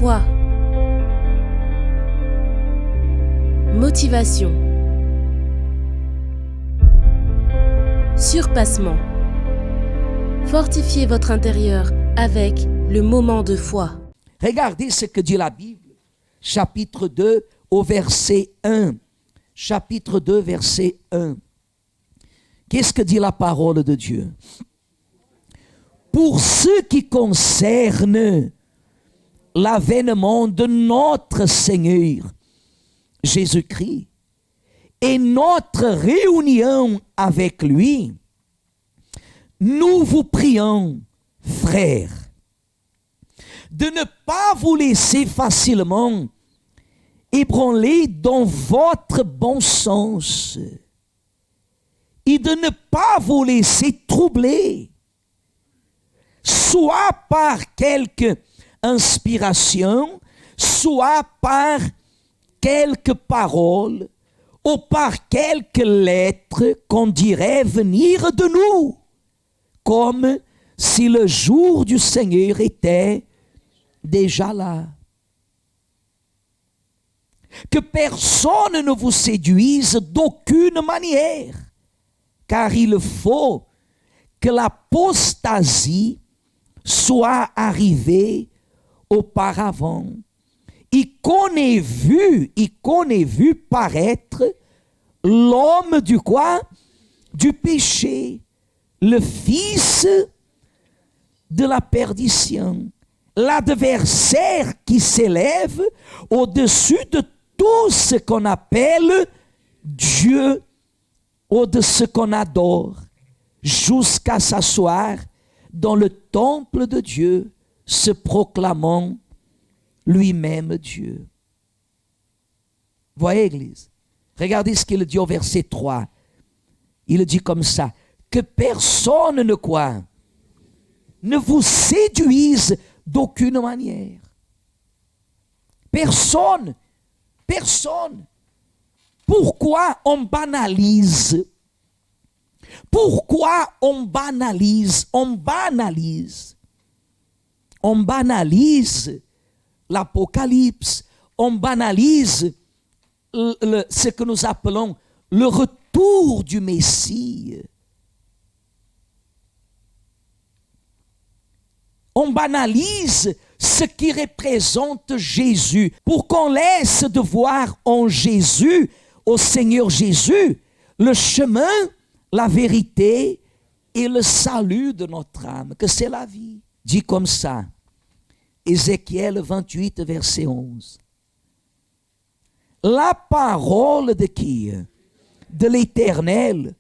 Foi. Motivation. Surpassement. Fortifiez votre intérieur avec le moment de foi. Regardez ce que dit la Bible, chapitre 2 au verset 1. Chapitre 2, verset 1. Qu'est-ce que dit la parole de Dieu? Pour ce qui concerne l'avènement de notre Seigneur Jésus-Christ et notre réunion avec lui, nous vous prions, frères, de ne pas vous laisser facilement ébranler dans votre bon sens et de ne pas vous laisser troubler, soit par quelque inspiration, soit par quelques paroles ou par quelques lettres qu'on dirait venir de nous, comme si le jour du Seigneur était déjà là. Que personne ne vous séduise d'aucune manière, car il faut que l'apostasie soit arrivée auparavant, et qu'on ait vu paraître l'homme du quoi? Du péché, le fils de la perdition, l'adversaire qui s'élève au-dessus de tout ce qu'on appelle Dieu, ou de ce qu'on adore, jusqu'à s'asseoir dans le temple de Dieu, se proclamant lui-même Dieu. Voyez, Église, regardez ce qu'il dit au verset 3. Il dit comme ça, que personne ne quoi, ne vous séduise d'aucune manière. Personne. Pourquoi on banalise? Pourquoi on banalise? On banalise l'Apocalypse. On banalise ce que nous appelons le retour du Messie. On banalise ce qui représente Jésus, pour qu'on laisse de voir en Jésus, au Seigneur Jésus, le chemin, la vérité et le salut de notre âme, que c'est la vie. Dit comme ça, Ézéchiel 28, verset 11. La parole de qui? De l'Éternel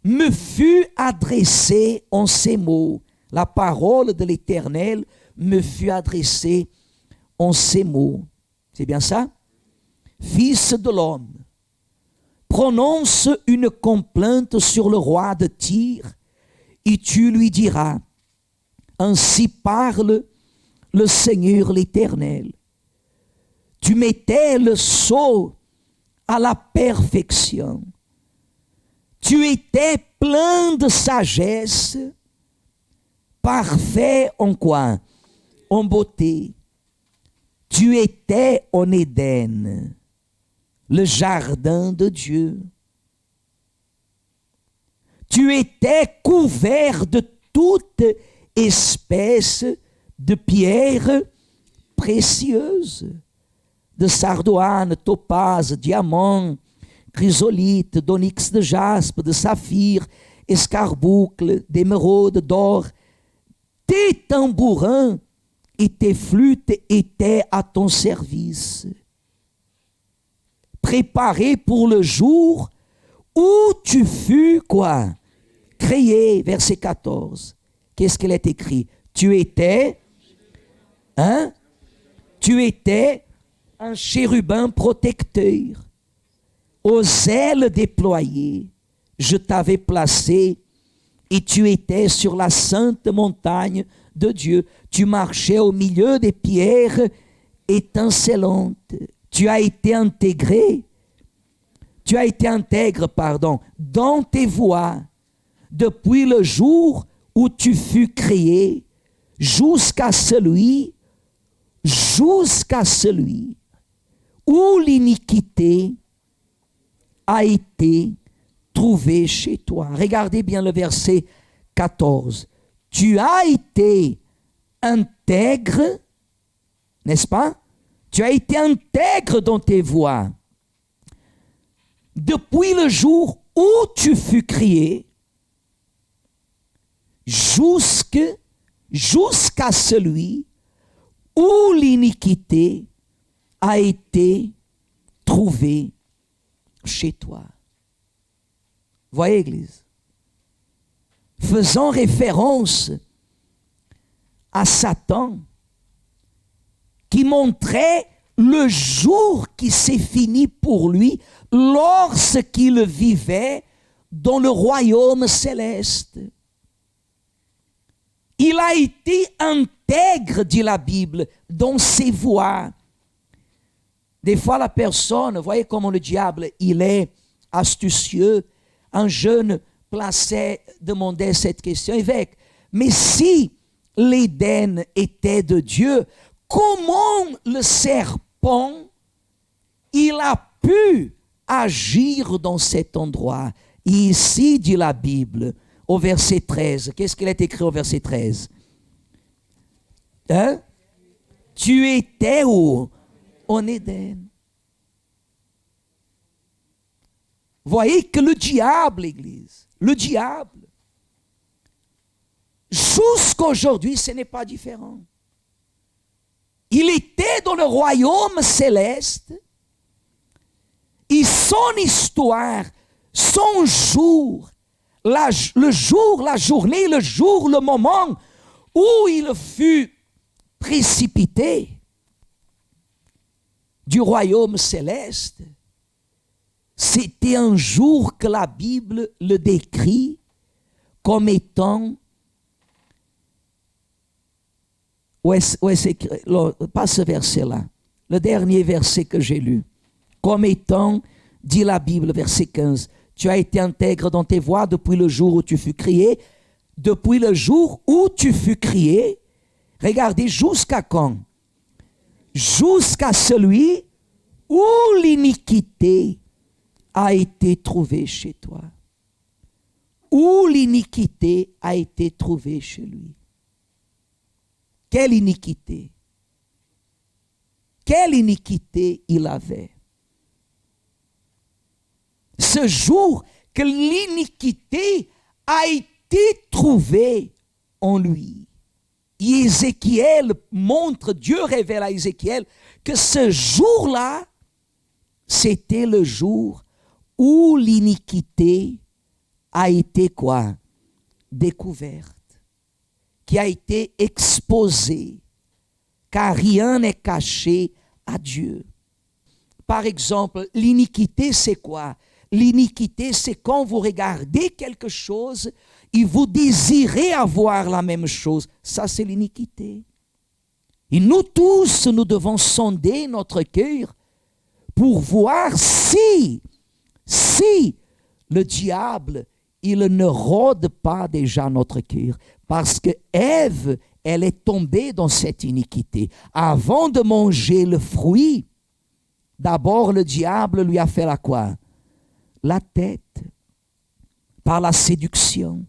me fut adressée en ces mots. La parole de l'Éternel me fut adressée en ces mots. C'est bien ça? Fils de l'homme, prononce une complainte sur le roi de Tyr et tu lui diras, ainsi parle le Seigneur l'Éternel. Tu mettais le sceau à la perfection. Tu étais plein de sagesse, parfait en quoi? En beauté. Tu étais en Éden, le jardin de Dieu. Tu étais couvert de toute espèce de pierres précieuses, de sardoine, topaze, diamant, chrysolite, d'onyx de jaspe, de saphir, escarboucle, d'émeraude, d'or. Tes tambourins et tes flûtes étaient à ton service, préparés pour le jour où tu fus quoi? Créé, verset 14. Qu'est-ce qu'il est écrit? Tu étais, tu étais un chérubin protecteur, aux ailes déployées, je t'avais placé et tu étais sur la sainte montagne de Dieu. Tu marchais au milieu des pierres étincelantes. Tu as été intègre, dans tes voies, depuis le jour où tu fus créé, jusqu'à celui jusqu'à celui où l'iniquité a été trouvée chez toi. Regardez bien le verset 14. Tu as été intègre, n'est-ce pas? Tu as été intègre dans tes voies. Depuis le jour où tu fus créé, jusqu'à celui où l'iniquité a été trouvée chez toi. Voyez, Église, faisant référence à Satan, qui montrait le jour qui s'est fini pour lui lorsqu'il vivait dans le royaume céleste. Il a été intègre, dit la Bible, dans ses voies. Des fois, la personne, voyez comment le diable, il est astucieux. Un jeune demandait cette question, évêque, mais si l'Éden était de Dieu, comment le serpent, il a pu agir dans cet endroit? Et ici, dit la Bible, au verset 13, qu'est-ce qu'il est écrit au verset 13? Hein? Tu étais où? En Éden. Voyez que le diable, Église, le diable, jusqu'aujourd'hui, ce n'est pas différent. Il était dans le royaume céleste et son histoire, son jour, le jour, la journée, le jour, le moment où il fut précipité du royaume céleste, c'était un jour que la Bible le décrit comme étant, pas ce verset-là, le dernier verset que j'ai lu, comme étant, dit la Bible, verset 15, tu as été intègre dans tes voies depuis le jour où tu fus créé, depuis le jour où tu fus créé, regardez, jusqu'à quand? Jusqu'à celui où l'iniquité a été trouvée chez toi. Où l'iniquité a été trouvée chez lui. Quelle iniquité? Quelle iniquité il avait? Ce jour que l'iniquité a été trouvée en lui. Et Ézéchiel montre, Dieu révèle à Ézéchiel que ce jour-là, c'était le jour où l'iniquité a été quoi? Découverte, qui a été exposée, car rien n'est caché à Dieu. Par exemple, l'iniquité, c'est quoi? L'iniquité, c'est quand vous regardez quelque chose et vous désirez avoir la même chose. Ça, c'est l'iniquité. Et nous tous, nous devons sonder notre cœur pour voir si le diable, il ne rôde pas déjà notre cœur. Parce que Ève, elle est tombée dans cette iniquité. Avant de manger le fruit, d'abord le diable lui a fait la quoi? La tête, par la séduction.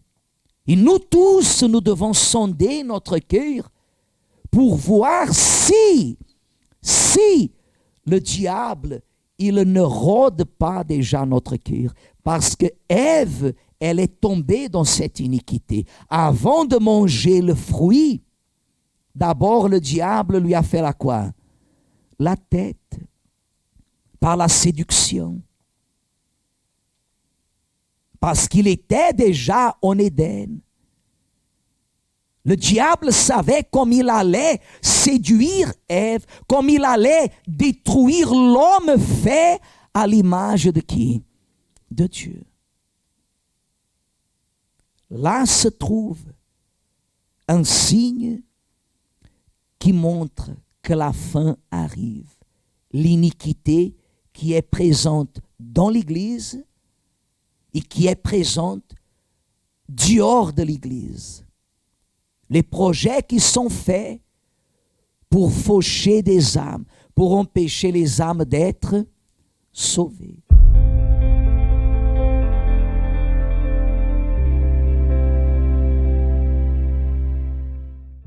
Et nous tous, nous devons sonder notre cœur pour voir si le diable, il ne rôde pas déjà notre cœur. Parce que Ève, elle est tombée dans cette iniquité. Avant de manger le fruit, d'abord le diable lui a fait la quoi? La tête, par la séduction. Parce qu'il était déjà en Éden. Le diable savait comme il allait séduire Ève, comme il allait détruire l'homme fait à l'image de qui? De Dieu. Là se trouve un signe qui montre que la fin arrive. L'iniquité qui est présente dans l'Église et qui est présente dehors de l'Église. Les projets qui sont faits pour faucher des âmes, pour empêcher les âmes d'être sauvées.